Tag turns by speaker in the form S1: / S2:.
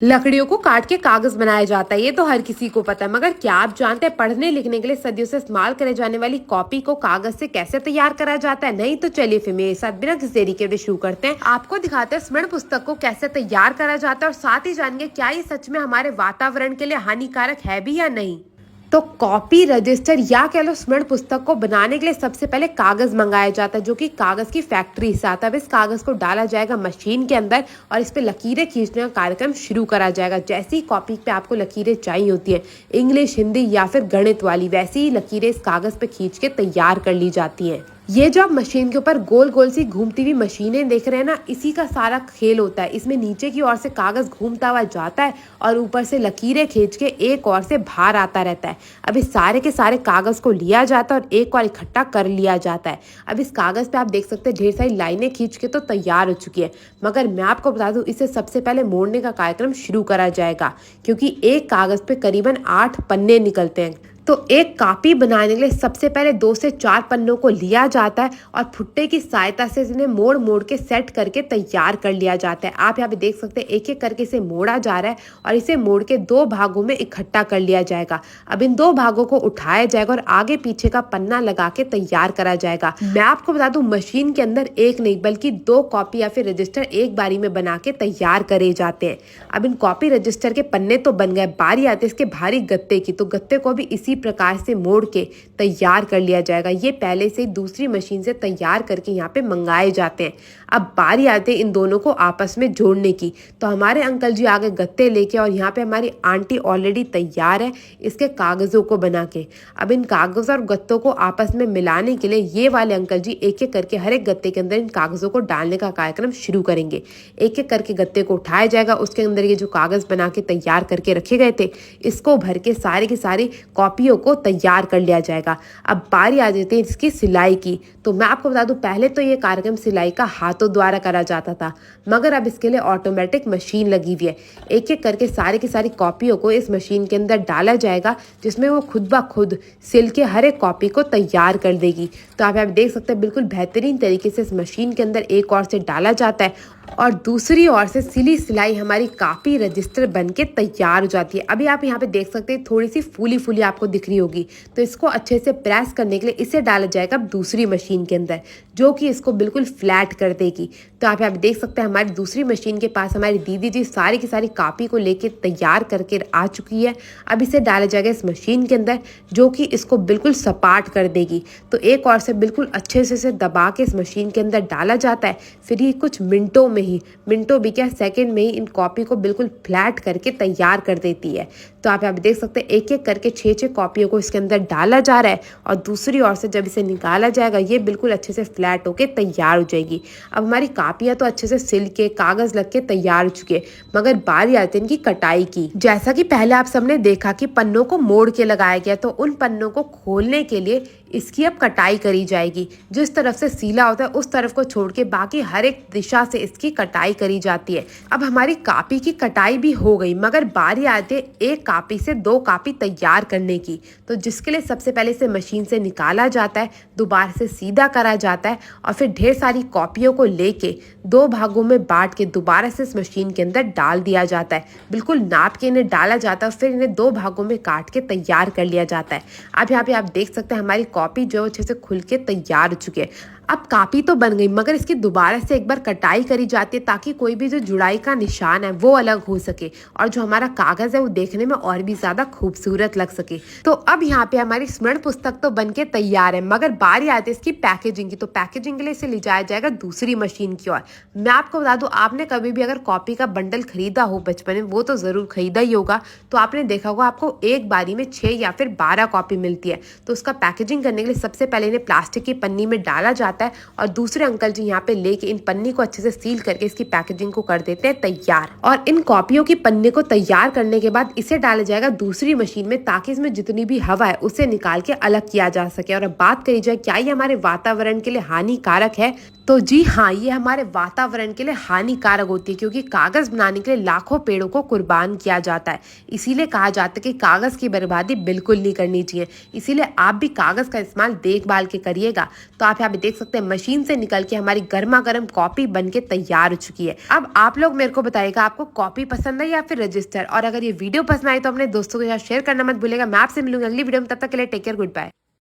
S1: लकड़ियों को काट के कागज बनाया जाता है, ये तो हर किसी को पता है। मगर क्या आप जानते हैं पढ़ने लिखने के लिए सदियों से इस्तेमाल करे जाने वाली कॉपी को कागज से कैसे तैयार करा जाता है? नहीं तो चलिए फिर मेरे साथ बिना किसी देरी के शुरू करते हैं। आपको दिखाते हैं स्मरण पुस्तक को कैसे तैयार करा जाता है और साथ ही जानेंगे क्या ये सच में हमारे वातावरण के लिए हानिकारक है भी या नहीं। तो कॉपी रजिस्टर या कह लो स्मरण पुस्तक को बनाने के लिए सबसे पहले कागज मंगाया जाता है, जो कि कागज की फैक्ट्री से आता है। अब इस कागज को डाला जाएगा मशीन के अंदर और इस पे लकीरें खींचने का कार्यक्रम शुरू करा जाएगा। जैसी ही कॉपी पे आपको लकीरें चाहिए होती है, इंग्लिश, हिंदी या फिर गणित वाली, वैसी ही लकीरें इस कागज पे खींच के तैयार कर ली जाती हैं। ये जो आप मशीन के ऊपर गोल गोल सी घूमती हुई मशीनें देख रहे हैं ना, इसी का सारा खेल होता है। इसमें नीचे की ओर से कागज घूमता हुआ जाता है और ऊपर से लकीरें खींच के एक ओर से बाहर आता रहता है। अब इस सारे के सारे कागज को लिया जाता है और एक और इकट्ठा कर लिया जाता है। अब इस कागज पे आप देख सकते हैं ढेर सारी लाइनें खींच के तो तैयार हो चुकी है, मगर मैं आपको बता दूं इसे सबसे पहले मोड़ने का कार्यक्रम शुरू करा जाएगा, क्योंकि एक कागज पे करीबन 8 पन्ने निकलते हैं। तो एक कॉपी बनाने के लिए सबसे पहले 2 से 4 पन्नों को लिया जाता है और फुट्टे की सहायता से इन्हें मोड़ मोड़ के सेट करके तैयार कर लिया जाता है। आप यहाँ पे देख सकते हैं एक एक करके इसे मोड़ा जा रहा है और इसे मोड़ के 2 भागों में इकट्ठा कर लिया जाएगा। अब इन 2 भागों को उठाया जाएगा और आगे पीछे का पन्ना लगा के तैयार करा जाएगा। मैं आपको बता दूं मशीन के अंदर एक नहीं बल्कि 2 कॉपी या फिर रजिस्टर एक बारी में बना के तैयार करे जाते हैं। अब इन कॉपी रजिस्टर के पन्ने तो बन गए, बारी आती है इसके भारी गत्ते की। तो गत्ते को भी इसी प्रकार से मोड़ के तैयार कर लिया जाएगा। ये पहले से दूसरी मशीन से तैयार करके यहाँ पे मंगाए जाते हैं। अब बारी आती है इन दोनों को आपस में जोड़ने की। तो हमारे अंकल जी आगे गत्ते लेके और यहाँ पे हमारी आंटी ऑलरेडी तैयार है इसके कागजों को बना के। अब इन कागजों और गत्तों को आपस में मिलाने के लिए ये वाले अंकल जी एक एक करके हर एक गत्ते के अंदर इन कागजों को डालने का कार्यक्रम शुरू करेंगे। एक एक करके गत्ते को उठाया जाएगा, उसके अंदर ये जो कागज बना के तैयार करके रखे गए थे इसको भर के सारी की सारी कॉपियों को तैयार कर लिया जाएगा। अब बारी आ जाती है इसकी सिलाई की। तो मैं आपको बता दूं पहले तो ये कार्यक्रम सिलाई का हाथों द्वारा करा जाता था, मगर अब इसके लिए ऑटोमेटिक मशीन लगी हुई है। एक एक करके सारी की सारी कॉपियों को इस मशीन के अंदर डाला जाएगा, जिसमें वो खुद ब खुद सिल के हर एक कॉपी को तैयार कर देगी। तो आप यहाँ देख सकते हैं बिल्कुल बेहतरीन तरीके से इस मशीन के अंदर एक ओर से डाला जाता है और दूसरी ओर से सिली सिलाई हमारी कॉपी रजिस्टर बनके तैयार हो जाती है। अभी आप यहाँ पे देख सकते हैं थोड़ी सी फूली फूली आपको दिख रही होगी। तो इसको अच्छे से प्रेस करने के लिए इसे डाला जाएगा दूसरी मशीन के अंदर, जो कि इसको बिल्कुल फ्लैट कर देगी। तो आप यहाँ पे देख सकते हैं हमारी दूसरी मशीन के पास हमारी दीदी जी सारी की सारी कॉपी को लेके तैयार करके आ चुकी है। अब इसे डाला जाएगा इस मशीन के अंदर, जो कि इसको बिल्कुल सपाट कर देगी। तो एक और से बिल्कुल अच्छे से इसे दबा के इस मशीन के अंदर डाला जाता है। फिर ये कुछ मिनटों भी क्या सेकंड में ही इन कॉपी को बिल्कुल फ्लैट करके तैयार कर देती है। तो आप यहाँ पे देख सकते हैं एक एक करके 6 कॉपियों को इसके अंदर डाला जा रहा है और दूसरी ओर से जब इसे निकाला जाएगा ये बिल्कुल अच्छे से फ्लैट होके तैयार हो जाएगी। अब हमारी कॉपियां तो अच्छे से सिल के कागज लग के तैयार हो चुके हैं, मगर बारी आती है इनकी कटाई की। जैसा कि पहले आप सबने देखा कि पन्नों को मोड़ के लगाया गया, तो उन पन्नों को खोलने के लिए इसकी अब कटाई करी जाएगी। जिस तरफ से सीला होता है उस तरफ को छोड़ के बाकी हर एक दिशा से इसकी कटाई करी जाती है। अब हमारी कॉपी की कटाई भी हो गई, मगर बारी आती है एक कॉपी से 2 कॉपी तैयार करने की। तो जिसके लिए सबसे पहले इसे मशीन से निकाला जाता है, दोबारा से सीधा करा जाता है और फिर ढेर सारी कॉपियों को लेके 2 भागों में बांट के दोबारा से इस मशीन के अंदर डाल दिया जाता है। बिल्कुल नाप के इन्हें डाला जाता है, फिर इन्हें 2 भागों में काट के तैयार कर लिया जाता है। अब यहाँ पे आप देख सकते हैं हमारी कॉपी जो अच्छे से खुल के तैयार हो चुकी है। अब कॉपी तो बन गई, मगर इसकी दोबारा से एक बार कटाई करी जाती है ताकि कोई भी जो जुड़ाई का निशान है वो अलग हो सके और जो हमारा कागज है वो देखने में और भी ज्यादा खूबसूरत लग सके। तो अब यहाँ पे हमारी स्मरण पुस्तक तो बनके तैयार है, मगर बारी आती है इसकी पैकेजिंग की। तो पैकेजिंग के लिए इसे ले जाया जाएगा दूसरी मशीन की ओर। मैं आपको बता दूं आपने कभी भी अगर कॉपी का बंडल खरीदा हो बचपन में, वो तो जरूर खरीदा ही होगा, तो आपने देखा होगा आपको एक बारी में 6 या फिर 12 कॉपी मिलती है। तो उसका पैकेजिंग करने के लिए सबसे पहले इन्हें प्लास्टिक की पन्नी में डाला जाता है और दूसरे अंकल जी यहाँ पे लेके इन पन्नी को अच्छे से सील करके इसकी पैकेजिंग को कर देते हैं तैयार। और इन कॉपियों की पन्ने को तैयार करने के बाद इसे डाला जाएगा दूसरी मशीन में, ताकि इसमें जितनी भी हवा है उसे निकाल के अलग किया जा सके। और अब बात करी जाए क्या ये हमारे वातावरण के लिए हानिकारक है, तो जी हाँ, ये हमारे वातावरण के लिए हानिकारक होती है, क्योंकि कागज बनाने के लिए लाखों पेड़ों को कुर्बान किया जाता है। इसीलिए कहा जाता है कि कागज की बर्बादी बिल्कुल नहीं करनी चाहिए। इसीलिए आप भी कागज का इस्तेमाल देखभाल के करिएगा। तो आप यहाँ पे देख सकते सकते हैं मशीन से निकल के हमारी गर्मा गर्म कॉपी बन के तैयार हो चुकी है। अब आप लोग मेरे को बताइएगा आपको कॉपी पसंद है या फिर रजिस्टर, और अगर ये वीडियो पसंद आई तो अपने दोस्तों के साथ शेयर करना मत भूलिएगा। मैं आपसे मिलूंगी अगली वीडियो में, तब तक के लिए टेक केयर, गुड बाय।